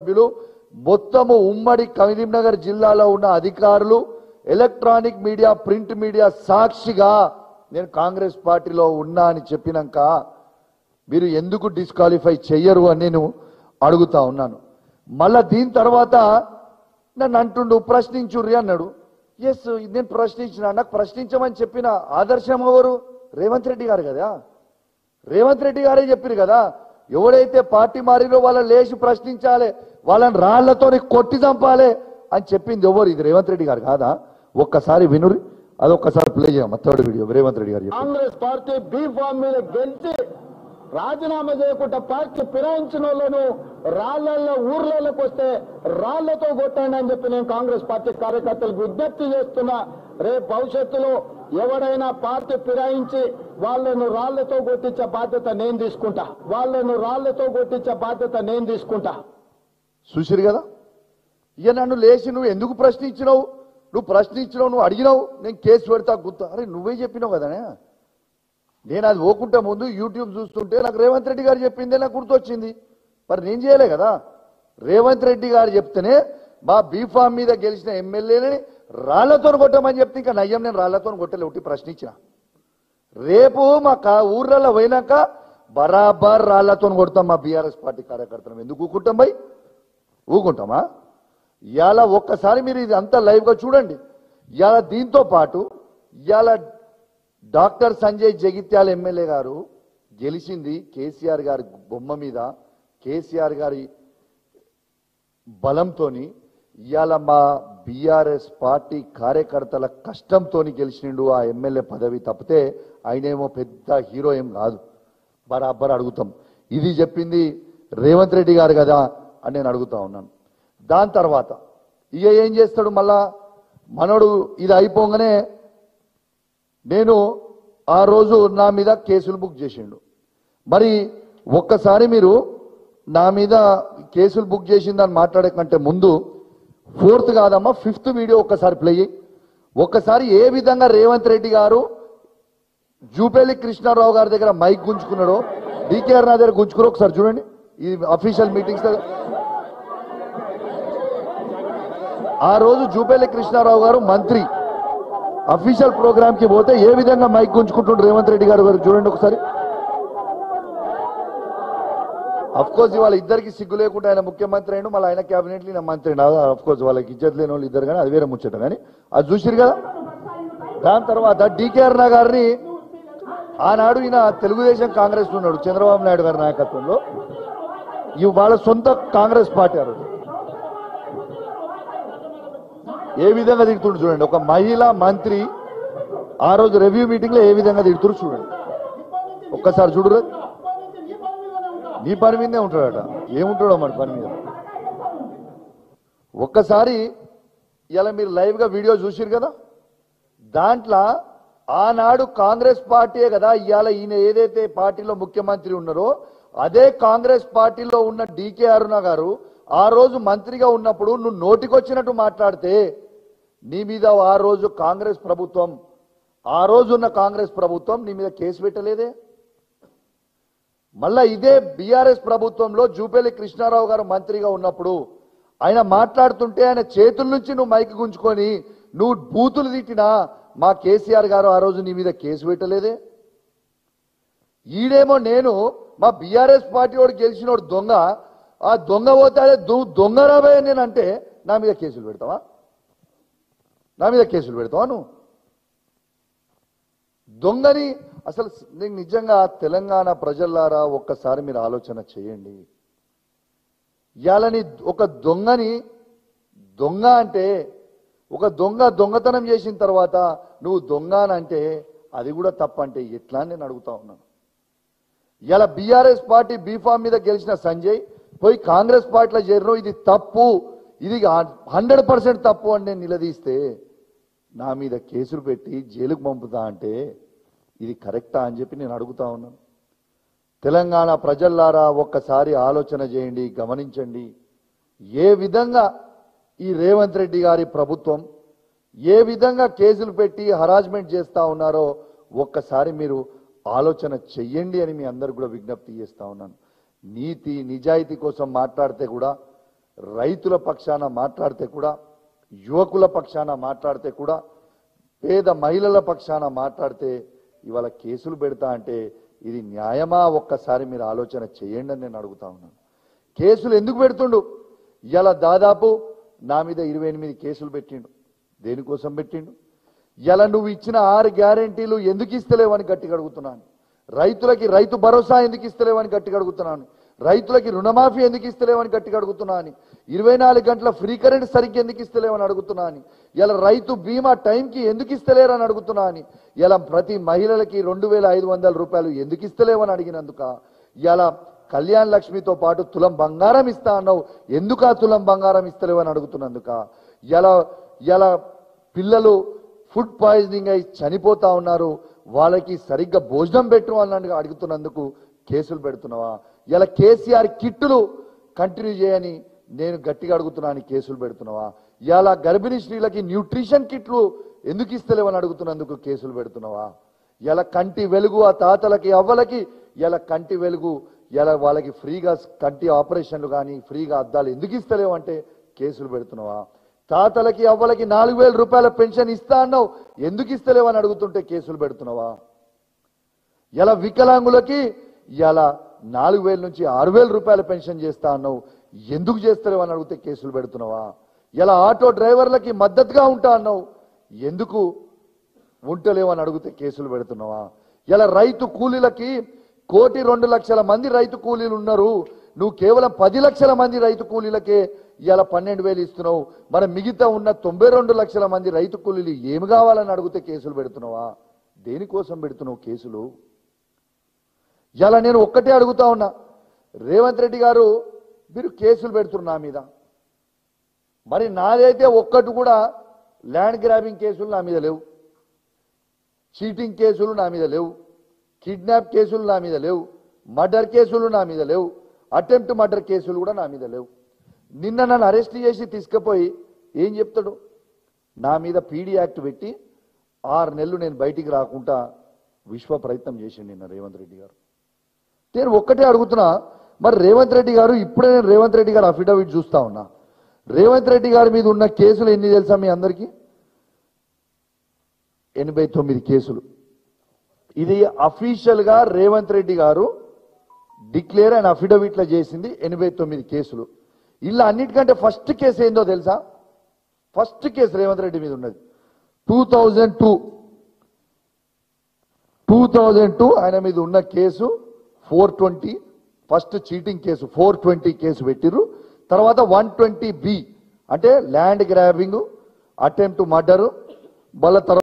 సభ్యులు మొత్తము ఉమ్మడి కరీంనగర్ జిల్లాలో ఉన్న అధికారులు ఎలక్ట్రానిక్ మీడియా ప్రింట్ మీడియా సాక్షిగా నేను కాంగ్రెస్ పార్టీలో ఉన్నా అని చెప్పినాక మీరు ఎందుకు డిస్క్వాలిఫై చెయ్యరు అని నేను అడుగుతా ఉన్నాను. మళ్ళా దీని తర్వాత నన్ను అంటుండు ప్రశ్నించుర్రి అన్నాడు. ఎస్, నేను ప్రశ్నించిన, నాకు ప్రశ్నించమని చెప్పిన ఆదర్శం ఎవరు? రేవంత్ రెడ్డి గారు కదా. రేవంత్ రెడ్డి గారే చెప్పారు కదా, ఎవడైతే పార్టీ మారిలో వాళ్ళని లేచి ప్రశ్నించాలి, వాళ్ళని రాళ్లతోని కొట్టి చంపాలి అని చెప్పింది ఎవరు? ఇది రేవంత్ రెడ్డి గారు కాదా? ఒక్కసారి వినురి, అదొక్కసారి ప్లే చేయమా. థర్డ్ వీడియో రేవంత్ రెడ్డి గారు. కాంగ్రెస్ పార్టీ బీ ఫామ్ మీద గెలిచి రాజీనామా చేయకుండా పార్టీ ఫిరాయించిన వాళ్ళను రాళ్లలో ఊర్లలోకి వస్తే రాళ్లతో కొట్టండి అని చెప్పి నేను కాంగ్రెస్ పార్టీ కార్యకర్తలకు విజ్ఞప్తి చేస్తున్నా. రేపు భవిష్యత్తులో ఎవడైనా పార్టీ ఫిరాయించి వాళ్ళను రాళ్లతో కొట్టించే బాధ్యత నేను తీసుకుంటా. వాళ్ళను రాళ్లతో కొట్టించే బాధ్యత నేను తీసుకుంటా. చూసిరు కదా, ఇక నన్ను లేచి నువ్వు ఎందుకు ప్రశ్నించినావు, నువ్వు ప్రశ్నించినావు, నువ్వు అడిగినావు, నేను కేసు పెడతా గుర్తా. అరే నువ్వే చెప్పినావు కదనే. నేను అది పోకుంటే ముందు యూట్యూబ్ చూస్తుంటే నాకు రేవంత్ రెడ్డి గారు చెప్పిందే నాకు గుర్తొచ్చింది. మరి నేను చేయలే కదా. రేవంత్ రెడ్డి గారు చెప్తేనే మా బీఫామ్ మీద గెలిచిన ఎమ్మెల్యేలని రాళ్లతో కొట్టమని చెప్తే ఇంకా నయ్యం నేను రాళ్లతో కొట్టలే, ఒకటి ప్రశ్నించిన. రేపు మా ఊర్లలో పోయినాక బరాబర్ రాళ్లతో కొడతాం మా బీఆర్ఎస్ పార్టీ కార్యకర్తలు. ఎందుకు ఊకుంటాం భయ్? ఊకుంటామా? ఇవాళ ఒక్కసారి మీరు ఇది అంతా లైవ్గా చూడండి. ఇవాళ దీంతో పాటు ఇవాళ డాక్టర్ సంజయ్ జగిత్యాల ఎమ్మెల్యే గారు గెలిచింది కేసీఆర్ గారి బొమ్మ మీద, కేసీఆర్ గారి బలంతోని. ఇవాళ మా బీఆర్ఎస్ పార్టీ కార్యకర్తల కష్టంతో గెలిచిండు ఆ ఎమ్మెల్యే పదవి. తప్పితే ఆయనేమో పెద్ద హీరో ఏం కాదు. బరాబర్ అడుగుతాం, ఇది చెప్పింది రేవంత్ రెడ్డి గారు కదా అని నేను అడుగుతా ఉన్నాను. దాని తర్వాత ఇక ఏం చేస్తాడు మళ్ళా మనోడు? ఇది అయిపోగానే నేను ఆ రోజు నా మీద కేసులు బుక్ చేసిండు. మరి ఒక్కసారి మీరు నా మీద కేసులు బుక్ చేసిందని మాట్లాడే కంటే ముందు ఫోర్త్ కాదమ్మా, ఫిఫ్త్ వీడియో ఒక్కసారి ప్లే చేయి. ఒక్కసారి ఏ విధంగా రేవంత్ రెడ్డి గారు జూపల్లి కృష్ణారావు గారి దగ్గర మైక్ గుంజుకున్నాడో, డీకేఆర్ నా దగ్గర గుంజుకున్నారో ఒకసారి చూడండి. ఈ అఫీషియల్ మీటింగ్స్ ఆ రోజు జూపల్లి కృష్ణారావు గారు మంత్రి అఫీషియల్ ప్రోగ్రామ్ కి పోతే ఏ విధంగా మైక్ గుంజుకుంటుండ్రు రేవంత్ రెడ్డి గారు చూడండి ఒకసారి. అఫ్ కోర్స్ ఇవాళ ఇద్దరికి సిగ్గు లేకుండా ఆయన ముఖ్యమంత్రి అయిన, మళ్ళీ ఆయన క్యాబినెట్ నా మంత్రి. అఫ్ కోర్స్ వాళ్ళకి ఇజ్జత్ లేని వాళ్ళు ఇద్దరు, కానీ అది వేరే ముచ్చట. కానీ అది చూసిరు కదా. దాని తర్వాత డీకేఆర్ గారిని ఆనాడు ఈయన తెలుగుదేశం కాంగ్రెస్ ఉన్నాడు చంద్రబాబు నాయుడు గారి నాయకత్వంలో. ఇవి వాళ్ళ సొంత కాంగ్రెస్ పార్టీ. ఆ రోజు ఏ విధంగా తిడుతుండ్రు చూడండి. ఒక మహిళా మంత్రి ఆ రోజు రివ్యూ మీటింగ్ లో ఏ విధంగా తిడుతున్నారు చూడండి. ఒక్కసారి చూడరు. నీ పని మీదే ఉంటాడట, ఏముంటాడో మన పని మీద. ఒక్కసారి ఇలా మీరు లైవ్ గా వీడియో చూసిరు కదా. దాంట్లో ఆనాడు కాంగ్రెస్ పార్టీయే కదా ఇవాళ ఈయన ఏదైతే పార్టీలో ముఖ్యమంత్రి ఉన్నారో అదే కాంగ్రెస్ పార్టీలో ఉన్న డీకే అరుణ గారు ఆ రోజు మంత్రిగా ఉన్నప్పుడు నువ్వు నోటికొచ్చినట్టు మాట్లాడితే నీ మీద ఆ రోజు కాంగ్రెస్ ప్రభుత్వం, ఆ రోజు ఉన్న కాంగ్రెస్ ప్రభుత్వం నీ మీద కేసు పెట్టలేదే. మళ్ళా ఇదే బీఆర్ఎస్ ప్రభుత్వంలో జూపల్లి కృష్ణారావు గారు మంత్రిగా ఉన్నప్పుడు ఆయన మాట్లాడుతుంటే ఆయన చేతుల నుంచి నువ్వు మైకి గుంజుకొని నువ్వు బూతులు తిట్టినా మా కేసీఆర్ గారు ఆ రోజు నీ మీద కేసు పెట్టలేదే. ఈడేమో నేను మా బీఆర్ఎస్ పార్టీ వాడు గెలిచినోడు దొంగ, ఆ దొంగ పోతాడే దొంగ రాబోయే నేను అంటే నా మీద కేసులు పెడతావా? నా మీద కేసులు పెడతావా నువ్వు? దొంగని అసలు నేను నిజంగా తెలంగాణ ప్రజలారా ఒక్కసారి మీరు ఆలోచన చేయండి. ఇయాలని ఒక దొంగని దొంగ అంటే, ఒక దొంగ దొంగతనం చేసిన తర్వాత నువ్వు దొంగ అంటే అది కూడా తప్పంటే ఎట్లా అని నేను అడుగుతా ఉన్నాను. ఇలా బీఆర్ఎస్ పార్టీ బీఫామ్ మీద గెలిచిన సంజయ్ పోయి కాంగ్రెస్ పార్టీలో చేరిన, ఇది తప్పు, ఇది 100% తప్పు అని నేను నిలదీస్తే నా మీద కేసులు పెట్టి జైలుకు పంపుతా అంటే ఇది కరెక్టా అని చెప్పి నేను అడుగుతా ఉన్నాను. తెలంగాణ ప్రజల్లారా ఒక్కసారి ఆలోచన చేయండి, గమనించండి. ఏ విధంగా ఈ రేవంత్ రెడ్డి గారి ప్రభుత్వం ఏ విధంగా కేసులు పెట్టి హరాస్మెంట్ చేస్తా ఉన్నారో ఒక్కసారి మీరు ఆలోచన చెయ్యండి అని మీ అందరు కూడా విజ్ఞప్తి చేస్తా ఉన్నాను. నీతి నిజాయితీ కోసం మాట్లాడితే కూడా రైతుల పక్షాన మాట్లాడితే కూడా, యువకుల పక్షాన మాట్లాడితే కూడా, పేద మహిళల పక్షాన మాట్లాడితే ఇవాళ కేసులు పెడతా అంటే ఇది న్యాయమా? ఒక్కసారి మీరు ఆలోచన చేయండి అని నేను అడుగుతా ఉన్నాను. కేసులు ఎందుకు పెడుతుండు? ఇలా దాదాపు నా మీద 28 కేసులు పెట్టిండు. దేనికోసం పెట్టిండు? ఇలా నువ్వు ఇచ్చిన 6 గ్యారెంటీలు ఎందుకు ఇస్తలేవని గట్టిగా అడుగుతున్నాను. రైతులకి రైతు భరోసా ఎందుకు ఇస్తలేవని గట్టిగా అడుగుతున్నాను. రైతులకి రుణమాఫీ ఎందుకు ఇస్తలేవని గట్టిగా అడుగుతున్నాను. 24 గంటల ఫ్రీ కరెంట్ సరిగ్గా ఎందుకు ఇస్తలేవని అడుగుతున్నాను. ఇలా రైతు బీమా టైంకి ఎందుకు ఇస్తలేరని అడుగుతున్నాను. ఇలా ప్రతి మహిళలకి 2500 రూపాయలు ఎందుకు ఇస్తలేవని అడిగినందుక, ఇలా కళ్యాణ్ లక్ష్మితో పాటు తులం బంగారం ఇస్తా అన్నావు, ఎందుకు ఆ తులం బంగారం ఇస్తలేవని అడుగుతున్నందుక, ఇలా పిల్లలు ఫుడ్ పాయిజనింగ్ అయి చనిపోతా ఉన్నారు, వాళ్ళకి సరిగ్గా భోజనం పెట్టు అన్నట్టుగా అడుగుతున్నందుకు కేసులు పెడుతున్నావా? ఇలా కేసీఆర్ కిట్టులు కంటిన్యూ చేయని నేను గట్టిగా అడుగుతున్నాను, కేసులు పెడుతున్నావా? ఇలా గర్భిణీ స్త్రీలకి న్యూట్రిషన్ కిట్లు ఎందుకు ఇస్తలేవని అడుగుతున్నందుకు కేసులు పెడుతున్నావా? ఇలా కంటి వెలుగు ఆ తాతలకి అవ్వలకి, ఇలా కంటి వెలుగు ఇలా వాళ్ళకి ఫ్రీగా కంటి ఆపరేషన్లు కానీ ఫ్రీగా అద్దాలు ఎందుకు ఇస్తలేవు అంటే కేసులు పెడుతున్నావా? తాతలకి అవ్వలకి 4000 రూపాయల పెన్షన్ ఇస్తా అన్నావు, ఎందుకు ఇస్తలేవని అడుగుతుంటే కేసులు పెడుతున్నావా? ఇలా వికలాంగులకి ఇలా 4000 నుంచి 6000 రూపాయల పెన్షన్ చేస్తా అన్నావు, ఎందుకు చేస్తలేవని అడిగితే కేసులు పెడుతున్నావా? ఇలా ఆటో డ్రైవర్లకి మద్దతుగా ఉంటా అన్నావు, ఎందుకు ఉంటలేవని అడిగితే కేసులు పెడుతున్నావా? ఇలా రైతు కూలీలకి 1,02,00,000 మంది రైతు కూలీలు ఉన్నారు, నువ్వు కేవలం 10 లక్షల మంది రైతు కూలీలకే ఇలా 12,000 ఇస్తున్నావు, మరి మిగతా ఉన్న 92 లక్షల మంది రైతు కూలీలు ఏమి కావాలని అడిగితే కేసులు పెడుతున్నావా? దేనికోసం పెడుతున్నావు కేసులు? ఇలా నేను ఒక్కటే అడుగుతా ఉన్నా, రేవంత్ రెడ్డి గారు మీరు కేసులు పెడుతున్నారు నా మీద, మరి నాదైతే ఒక్కటి కూడా ల్యాండ్ గ్రాబింగ్ కేసులు నా మీద లేవు, చీటింగ్ కేసులు నా మీద లేవు, కిడ్నాప్ కేసులు నా మీద లేవు, మర్డర్ కేసులు నా మీద లేవు, అటెంప్ట్ మర్డర్ కేసులు కూడా నా మీద లేవు. నిన్న నన్ను అరెస్ట్ చేసి తీసుకుపోయి ఏం చెప్తాడు? నా మీద పీడీ యాక్ట్ పెట్టి 6 నెలలు నేను బయటికి రాకుండా విశ్వ ప్రయత్నం చేసిండు నిన్న రేవంత్ రెడ్డి గారు. నేను ఒక్కటే అడుగుతున్నా, మరి రేవంత్ రెడ్డి గారు ఇప్పుడే నేను రేవంత్ రెడ్డి గారు అఫిడవిట్ చూస్తా ఉన్నా, రేవంత్ రెడ్డి గారి మీద ఉన్న కేసులు ఎన్ని తెలుసా మీ అందరికీ? 89 కేసులు. ఇది అఫీషియల్ గా రేవంత్ రెడ్డి గారు డిక్లేర్ అండ్ అఫిడవిట్లో చేసింది 89 కేసులు. ఇలా అన్నిటికంటే ఫస్ట్ కేసు ఏందో తెలుసా? ఫస్ట్ కేసు రేవంత్ రెడ్డి మీద ఉన్నది 2002 ఆయన మీద ఉన్న case 420, first cheating case 420 case పెట్టిర్రు. తర్వాత 120B అంటే ల్యాండ్ గ్రాబింగ్, అటెంప్ట్ మర్డర్, మళ్ళీ